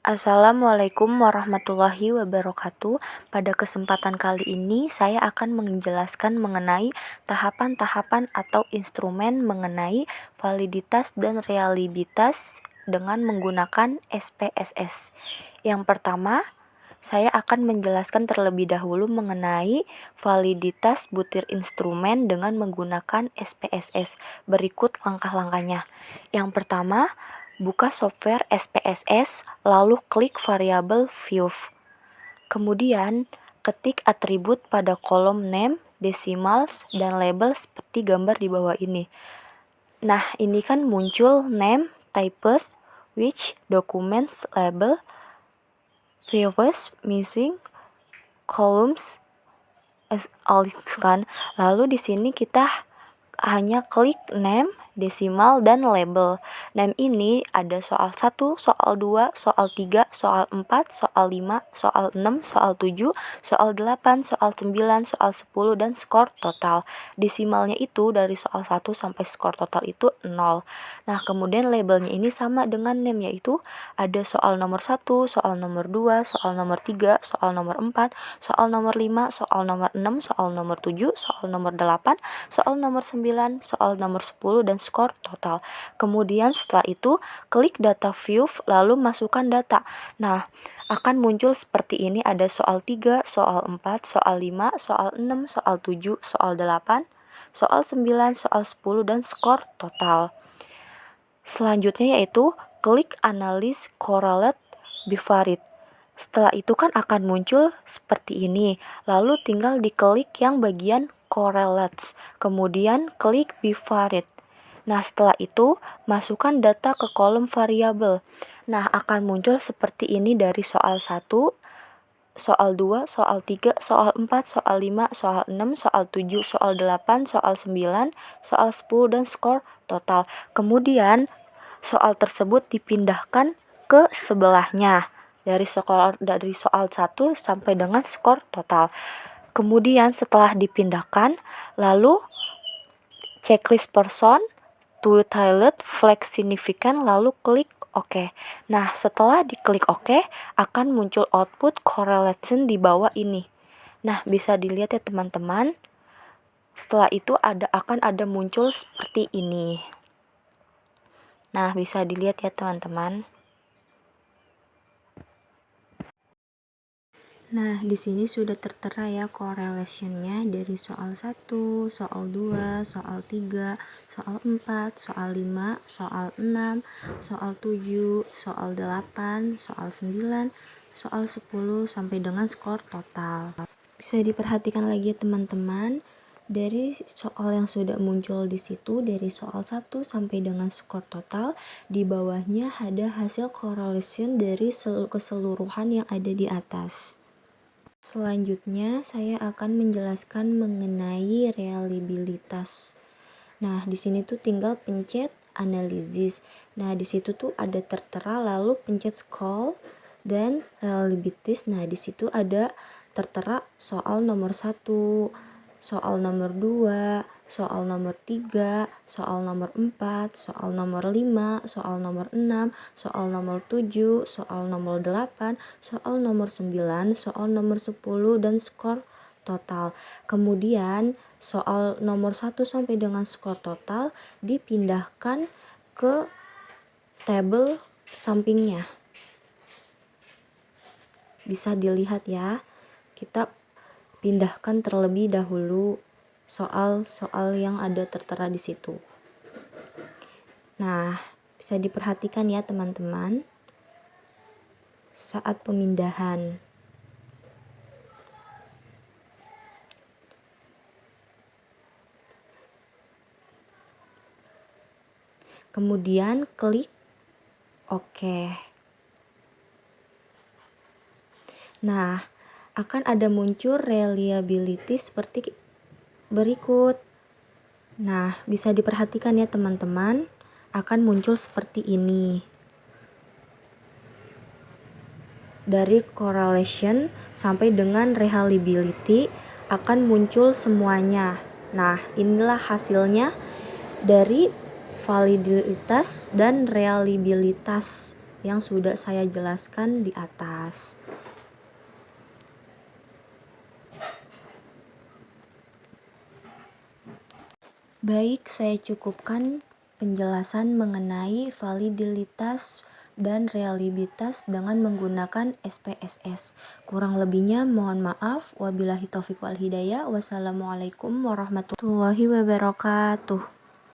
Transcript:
Assalamualaikum warahmatullahi wabarakatuh. Pada kesempatan kali ini, saya akan menjelaskan mengenai tahapan-tahapan atau instrumen mengenai validitas dan reliabilitas dengan menggunakan SPSS. Yang pertama, saya akan menjelaskan terlebih dahulu mengenai validitas butir instrumen dengan menggunakan SPSS. Berikut langkah-langkahnya. Yang pertama, buka software SPSS, lalu klik variabel view. Kemudian, ketik atribut pada kolom name, decimals, dan label seperti gambar di bawah ini. Nah, ini kan muncul name, types, which, documents, label, views, missing, columns, kan. Lalu di sini kita hanya klik name, decimal, dan label. Name ini ada soal 1, soal 2, soal 3, soal 4, soal 5, soal 6, soal 7, soal 8, soal 9, soal 10, dan skor total. Desimalnya itu dari soal 1 sampai skor total itu 0. Nah, kemudian labelnya ini sama dengan name, yaitu ada soal nomor 1, soal nomor 2, soal nomor 3, soal nomor 4, soal nomor 5, soal nomor 6, soal nomor 7, soal nomor 8, soal nomor 9, soal nomor 10, dan skor total. Kemudian setelah itu klik data view lalu masukkan data. Nah, akan muncul seperti ini, ada soal 3, soal 4, soal 5, soal 6, soal 7, soal 8, soal 9, soal 10, dan skor total. Selanjutnya yaitu klik analyze correlate bivariate. Setelah itu kan akan muncul seperti ini. Lalu tinggal diklik yang bagian correlates. Kemudian klik bivariate. Nah, setelah itu masukkan data ke kolom variabel. Nah, akan muncul seperti ini dari soal 1, soal 2, soal 3, soal 4, soal 5, soal 6, soal 7, soal 8, soal 9, soal 10, dan skor total. Kemudian soal tersebut dipindahkan ke sebelahnya dari soal 1 sampai dengan skor total. Kemudian setelah dipindahkan, lalu checklist person to tiled flag significant, lalu klik OK. Nah, setelah diklik OK, akan muncul output correlation di bawah ini. Nah, bisa dilihat ya teman-teman. Setelah itu akan ada muncul seperti ini. Nah, bisa dilihat ya teman-teman. Nah, di sini sudah tertera ya correlation-nya dari soal 1, soal 2, soal 3, soal 4, soal 5, soal 6, soal 7, soal 8, soal 9, soal 10, sampai dengan skor total. Bisa diperhatikan lagi ya teman-teman, dari soal yang sudah muncul di situ, dari soal 1 sampai dengan skor total, di bawahnya ada hasil correlation dari keseluruhan yang ada di atas. Selanjutnya, saya akan menjelaskan mengenai reliabilitas. Nah, di sini tuh tinggal pencet analisis. Nah, di situ tuh ada tertera, lalu pencet scroll dan reliabilities. Nah, di situ ada tertera soal nomor 1, soal nomor 2, soal nomor 3, soal nomor 4, soal nomor 5, soal nomor 6, soal nomor 7, soal nomor 8, soal nomor 9, soal nomor 10, dan skor total. Kemudian soal nomor 1 sampai dengan skor total dipindahkan ke tabel sampingnya. Bisa dilihat ya. Kita pindahkan terlebih dahulu soal-soal yang ada tertera di situ. Nah, bisa diperhatikan ya teman-teman saat pemindahan. Kemudian klik OK. Nah, akan ada muncul reliability seperti berikut. Nah, bisa diperhatikan ya teman-teman, akan muncul seperti ini. Dari correlation sampai dengan reliability akan muncul semuanya. Nah, inilah hasilnya dari validitas dan reliabilitas yang sudah saya jelaskan di atas. Baik, saya cukupkan penjelasan mengenai validitas dan reliabilitas dengan menggunakan SPSS. Kurang lebihnya mohon maaf. Wabillahi taufiq wal hidayah. Wassalamualaikum warahmatullahi wabarakatuh.